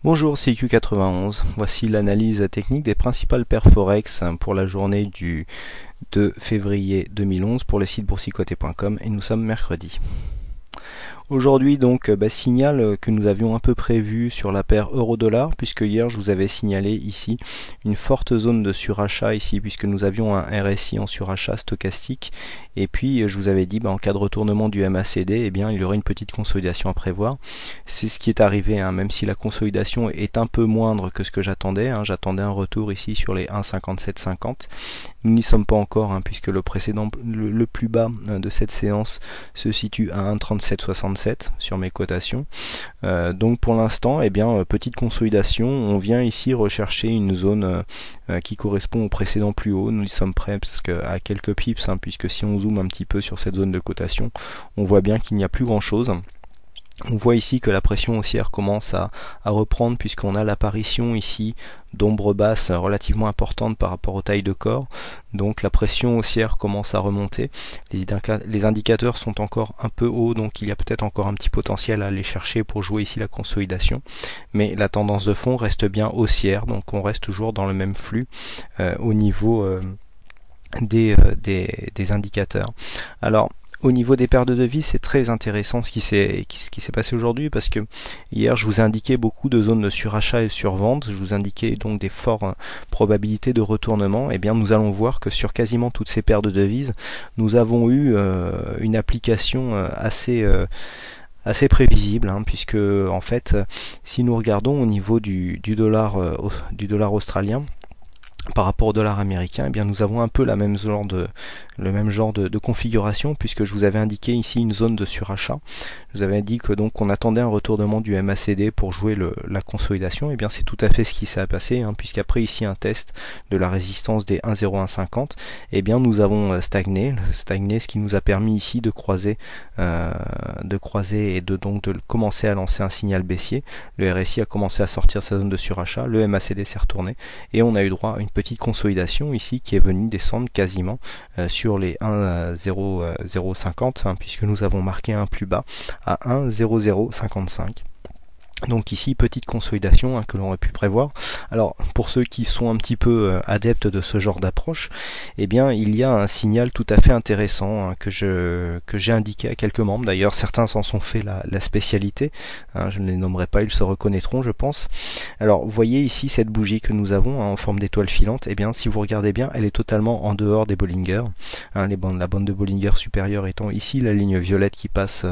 Bonjour, c'est IQ91. Voici l'analyse technique des principales paires Forex pour la journée du 2 février 2011 pour le site boursicoté.com et nous sommes mercredi. Aujourd'hui donc signal que nous avions un peu prévu sur la paire euro-dollar, puisque hier je vous avais signalé ici une forte zone de surachat ici, puisque nous avions un RSI en surachat stochastique, et puis je vous avais dit en cas de retournement du MACD, il y aurait une petite consolidation à prévoir. C'est ce qui est arrivé, même si la consolidation est un peu moindre que ce que j'attendais. J'attendais un retour ici sur les 1,5750. Nous n'y sommes pas encore, puisque le précédent, le plus bas de cette séance se situe à 1,3767 sur mes cotations. Donc pour l'instant, petite consolidation. On vient ici rechercher une zone qui correspond au précédent plus haut. Nous y sommes presque à quelques pips, puisque si on zoome un petit peu sur cette zone de cotation, on voit bien qu'il n'y a plus grand chose. On voit ici que la pression haussière commence à reprendre, puisqu'on a l'apparition ici d'ombres basses relativement importantes par rapport aux tailles de corps. Donc la pression haussière commence à remonter. Les indicateurs sont encore un peu hauts, donc il y a peut-être encore un petit potentiel à aller chercher pour jouer ici la consolidation. Mais la tendance de fond reste bien haussière, donc on reste toujours dans le même flux au niveau des indicateurs. Alors, au niveau des paires de devises, c'est très intéressant ce qui s'est passé aujourd'hui, parce que hier je vous ai indiqué beaucoup de zones de surachat et survente. Je vous indiquais donc des fortes probabilités de retournement. Nous allons voir que sur quasiment toutes ces paires de devises, nous avons eu une application assez prévisible, puisque en fait, si nous regardons au niveau du dollar australien par rapport au dollar américain, nous avons un peu le même genre de configuration, puisque je vous avais indiqué ici une zone de surachat. Je vous avais dit que donc on attendait un retournement du MACD pour jouer la consolidation. C'est tout à fait ce qui s'est passé, puisqu'après ici un test de la résistance des 1,0150, nous avons stagné, ce qui nous a permis ici de croiser et de commencer à lancer un signal baissier. Le RSI a commencé à sortir de sa zone de surachat, le MACD s'est retourné et on a eu droit à une petite consolidation ici qui est venue descendre quasiment sur les 1,0050, puisque nous avons marqué un plus bas à 1,0055. Donc ici, petite consolidation que l'on aurait pu prévoir. Alors pour ceux qui sont un petit peu adeptes de ce genre d'approche, il y a un signal tout à fait intéressant que j'ai indiqué à quelques membres. D'ailleurs, certains s'en sont fait la spécialité. Je ne les nommerai pas, ils se reconnaîtront, je pense. Alors vous voyez ici cette bougie que nous avons en forme d'étoile filante. Si vous regardez bien, elle est totalement en dehors des Bollinger. La bande de Bollinger supérieure étant ici la ligne violette qui passe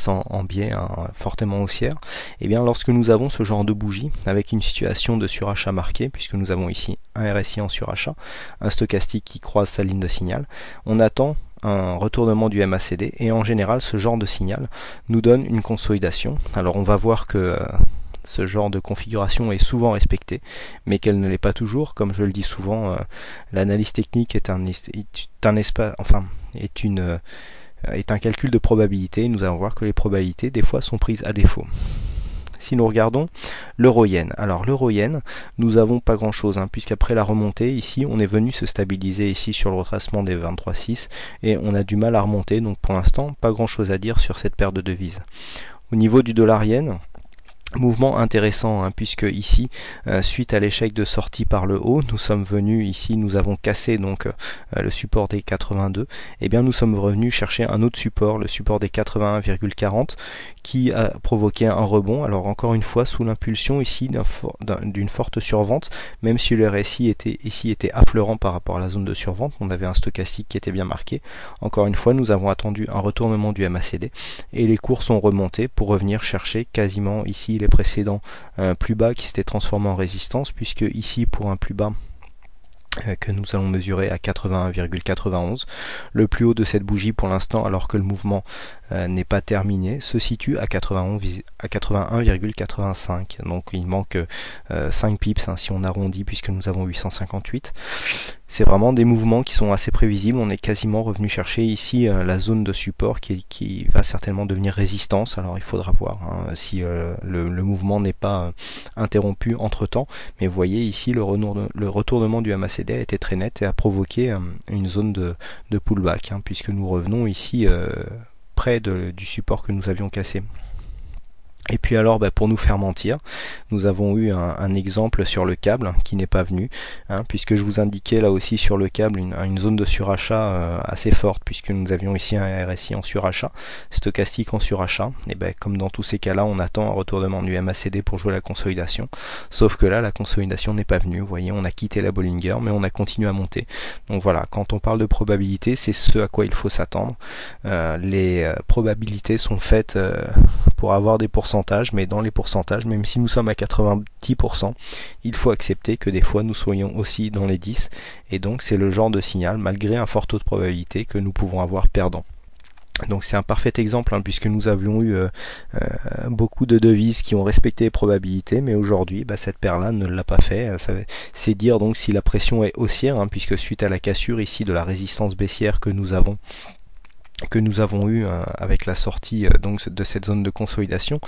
en biais fortement haussière. Lorsque nous avons ce genre de bougie avec une situation de surachat marquée, puisque nous avons ici un RSI en surachat, un stochastique qui croise sa ligne de signal, on attend un retournement du MACD, et en général ce genre de signal nous donne une consolidation. Alors on va voir que ce genre de configuration est souvent respectée, mais qu'elle ne l'est pas toujours. Comme je le dis souvent, l'analyse technique est un calcul de probabilité. Nous allons voir que les probabilités des fois sont prises à défaut. Si nous regardons l'euro-yen, alors l'euro-yen, nous n'avons pas grand chose, puisqu'après la remontée ici on est venu se stabiliser ici sur le retracement des 23,6 et on a du mal à remonter. Donc pour l'instant pas grand chose à dire sur cette paire de devises. Au niveau du dollar-yen, mouvement intéressant, puisque ici suite à l'échec de sortie par le haut, nous sommes venus ici, nous avons cassé donc le support des 82, nous sommes revenus chercher un autre support, le support des 81,40, qui a provoqué un rebond. Alors encore une fois sous l'impulsion ici d'une forte survente, même si le RSI était affleurant par rapport à la zone de survente, on avait un stochastique qui était bien marqué. Encore une fois, nous avons attendu un retournement du MACD et les cours sont remontés pour revenir chercher quasiment ici les précédents plus bas qui s'étaient transformés en résistance, puisque ici pour un plus bas que nous allons mesurer à 81,91, le plus haut de cette bougie pour l'instant, alors que le mouvement n'est pas terminé, se situe à 81,85. Donc il manque 5 pips si on arrondit, puisque nous avons 858. C'est vraiment des mouvements qui sont assez prévisibles. On est quasiment revenu chercher ici la zone de support qui va certainement devenir résistance. Alors il faudra voir si le mouvement n'est pas interrompu entre temps. Mais vous voyez ici le retournement du MACD a été très net et a provoqué une zone de pullback, puisque nous revenons ici près du support que nous avions cassé. Et puis alors, pour nous faire mentir, nous avons eu un exemple sur le câble qui n'est pas venu, puisque je vous indiquais là aussi sur le câble une zone de surachat assez forte, puisque nous avions ici un RSI en surachat, stochastique en surachat. Et comme dans tous ces cas-là, on attend un retournement du MACD pour jouer la consolidation. Sauf que là, la consolidation n'est pas venue. Vous voyez, on a quitté la Bollinger, mais on a continué à monter. Donc voilà, quand on parle de probabilité, c'est ce à quoi il faut s'attendre. Les probabilités sont faites pour avoir des pourcentages, mais dans les pourcentages, même si nous sommes à 90%, il faut accepter que des fois nous soyons aussi dans les 10, et donc c'est le genre de signal, malgré un fort taux de probabilité, que nous pouvons avoir perdant. Donc c'est un parfait exemple, puisque nous avions eu beaucoup de devises qui ont respecté les probabilités, mais aujourd'hui cette paire-là ne l'a pas fait. C'est dire donc si la pression est haussière, puisque suite à la cassure ici de la résistance baissière que nous avons eu avec la sortie donc de cette zone de consolidation.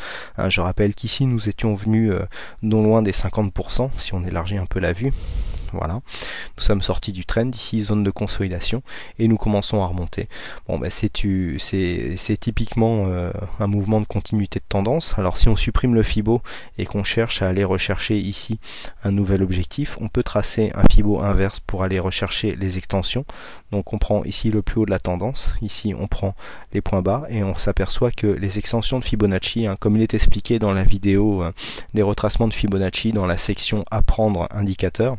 Je rappelle qu'ici nous étions venus non loin des 50%, si on élargit un peu la vue. Voilà, nous sommes sortis du trend, ici zone de consolidation, et nous commençons à remonter. Bon, c'est typiquement un mouvement de continuité de tendance. Alors si on supprime le Fibo et qu'on cherche à aller rechercher ici un nouvel objectif, on peut tracer un Fibo inverse pour aller rechercher les extensions. Donc on prend ici le plus haut de la tendance, ici on prend les points bas, et on s'aperçoit que les extensions de Fibonacci, comme il est expliqué dans la vidéo des retracements de Fibonacci dans la section apprendre indicateur,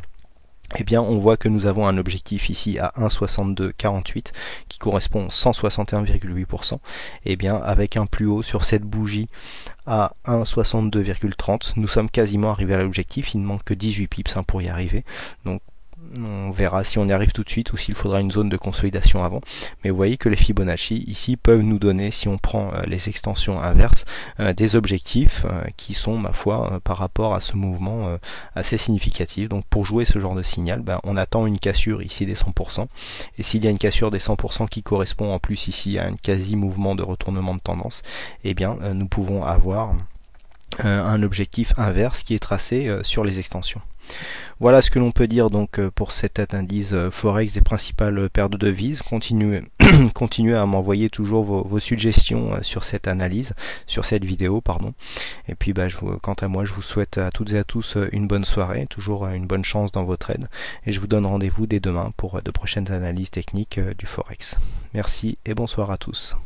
on voit que nous avons un objectif ici à 1,6248 qui correspond à 161,8%. Avec un plus haut sur cette bougie à 1,62,30, nous sommes quasiment arrivés à l'objectif. Il ne manque que 18 pips pour y arriver. Donc on verra si on y arrive tout de suite ou s'il faudra une zone de consolidation avant. Mais vous voyez que les Fibonacci ici peuvent nous donner, si on prend les extensions inverses, des objectifs qui sont, ma foi, par rapport à ce mouvement assez significatifs. Donc pour jouer ce genre de signal, on attend une cassure ici des 100%. Et s'il y a une cassure des 100% qui correspond en plus ici à un quasi-mouvement de retournement de tendance, nous pouvons avoir un objectif inverse qui est tracé sur les extensions. Voilà ce que l'on peut dire donc pour cette analyse Forex des principales paires de devises. Continuez à m'envoyer toujours vos suggestions sur cette analyse, sur cette vidéo, pardon. Et puis quant à moi, je vous souhaite à toutes et à tous une bonne soirée, toujours une bonne chance dans vos trades. Et je vous donne rendez-vous dès demain pour de prochaines analyses techniques du Forex. Merci et bonsoir à tous.